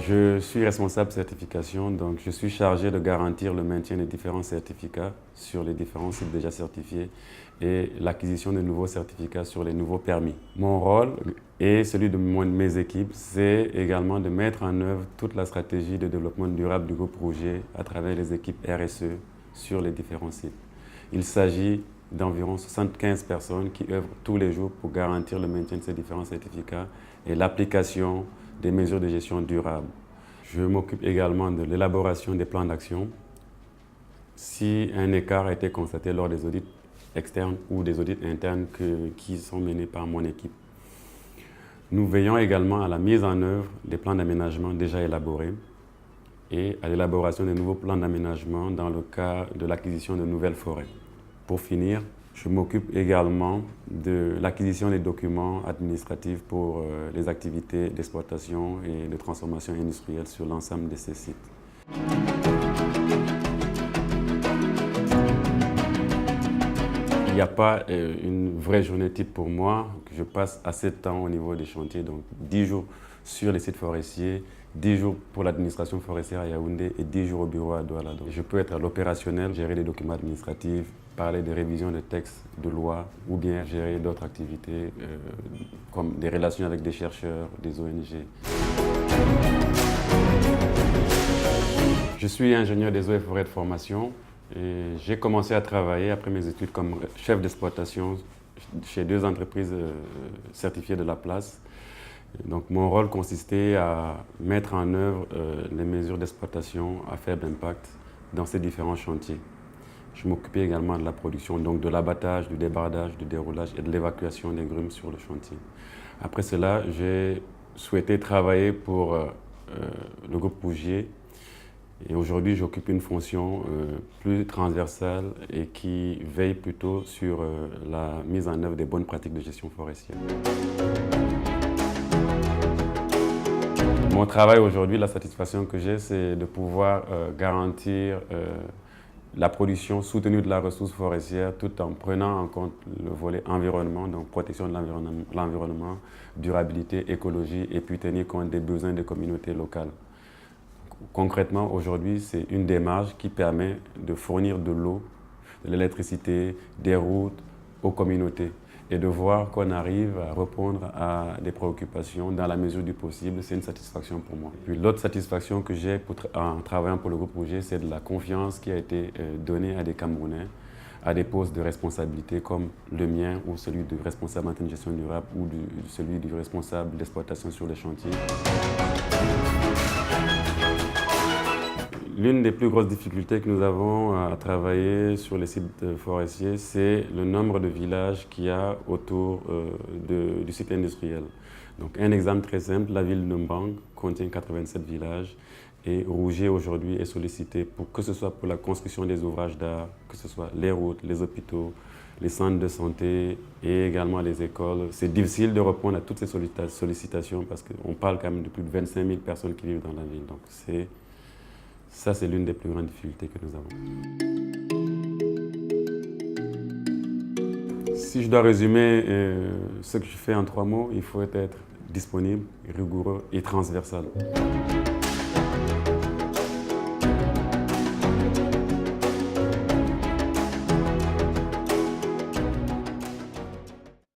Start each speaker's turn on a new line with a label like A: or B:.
A: Je suis responsable certification, donc je suis chargé de garantir le maintien des différents certificats sur les différents sites déjà certifiés et l'acquisition de nouveaux certificats sur les nouveaux permis. Mon rôle et celui de mes équipes, c'est également de mettre en œuvre toute la stratégie de développement durable du groupe Rouget à travers les équipes RSE sur les différents sites. Il s'agit d'environ 75 personnes qui œuvrent tous les jours pour garantir le maintien de ces différents certificats et l'application des mesures de gestion durable. Je m'occupe également de l'élaboration des plans d'action. Si un écart a été constaté lors des audits externes ou des audits internes qui sont menés par mon équipe. Nous veillons également à la mise en œuvre des plans d'aménagement déjà élaborés et à l'élaboration des nouveaux plans d'aménagement dans le cas de l'acquisition de nouvelles forêts. Pour finir, je m'occupe également de l'acquisition des documents administratifs pour les activités d'exploitation et de transformation industrielle sur l'ensemble de ces sites. Il n'y a pas une vraie journée type pour moi. Je passe assez de temps au niveau des chantiers, donc 10 jours sur les sites forestiers, 10 jours pour l'administration forestière à Yaoundé et 10 jours au bureau à Douala. Donc, je peux être à l'opérationnel, gérer les documents administratifs, parler des révisions de textes de loi ou bien gérer d'autres activités comme des relations avec des chercheurs, des ONG. Je suis ingénieur des eaux et forêts de formation et j'ai commencé à travailler après mes études comme chef d'exploitation chez 2 entreprises certifiées de la place. Donc, mon rôle consistait à mettre en œuvre les mesures d'exploitation à faible impact dans ces différents chantiers. Je m'occupais également de la production, donc de l'abattage, du débardage, du déroulage et de l'évacuation des grumes sur le chantier. Après cela, j'ai souhaité travailler pour le groupe Rouget et aujourd'hui j'occupe une fonction plus transversale et qui veille plutôt sur la mise en œuvre des bonnes pratiques de gestion forestière. Mon travail aujourd'hui, la satisfaction que j'ai, c'est de pouvoir garantir la production soutenue de la ressource forestière tout en prenant en compte le volet environnement, donc protection de l'environnement, durabilité, écologie et puis tenir compte des besoins des communautés locales. Concrètement, aujourd'hui, c'est une démarche qui permet de fournir de l'eau, de l'électricité, des routes aux communautés et de voir qu'on arrive à répondre à des préoccupations dans la mesure du possible, c'est une satisfaction pour moi. Puis l'autre satisfaction que j'ai en travaillant pour le groupe Rouget, c'est de la confiance qui a été donnée à des Camerounais, à des postes de responsabilité comme le mien ou celui du responsable en gestion durable ou celui du responsable d'exploitation sur les chantiers. L'une des plus grosses difficultés que nous avons à travailler sur les sites forestiers, c'est le nombre de villages qu'il y a autour du site industriel. Donc, un exemple très simple, la ville de Mbang contient 87 villages et Rouget aujourd'hui est sollicité pour que ce soit pour la construction des ouvrages d'art, que ce soit les routes, les hôpitaux, les centres de santé et également les écoles. C'est difficile de répondre à toutes ces sollicitations parce qu'on parle quand même de plus de 25 000 personnes qui vivent dans la ville. Donc, ça, c'est l'une des plus grandes difficultés que nous avons. Si je dois résumer ce que je fais en 3 mots, il faut être disponible, rigoureux et transversal.